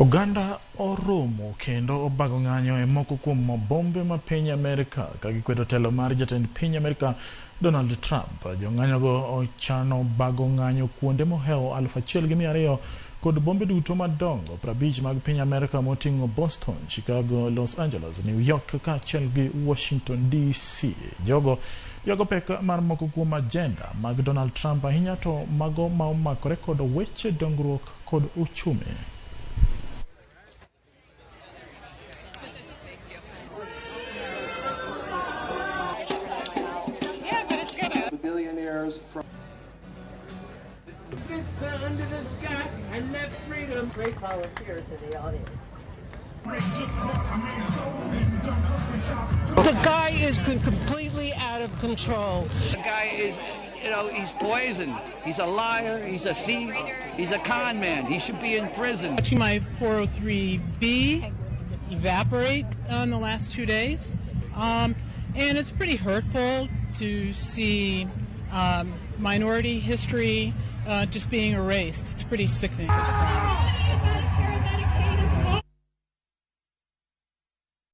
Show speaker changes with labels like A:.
A: Oganda oromo kendo obago ng'anyo e moko kuom bombe ma piny Amerka ka gikwedo telo mar jatend piny Amerka Donald Trump. Jong'anyogo ochano bago ng'anyo kuonde mohewo 1,200 kod bombe duto madongo 50 mag piny Amerka moting'o Boston, Chicago, Los Angeles, New York kaachiel gi Washington DC. Jogo yago pek mar moko kuom agenda mag Donald Trump, ahinya to mago ma omakore kod weche dongruok kod uchumi.
B: Billionaires from
C: under the sky and let freedom.
D: Great volunteers in the audience.
E: The guy is completely out of control.
F: The guy is, he's poison. He's a liar. He's a thief. He's a con man. He should be in prison.
E: Watching my 403B evaporate in the last 2 days. And it's pretty hurtful to see minority history just being erased. It's pretty sickening.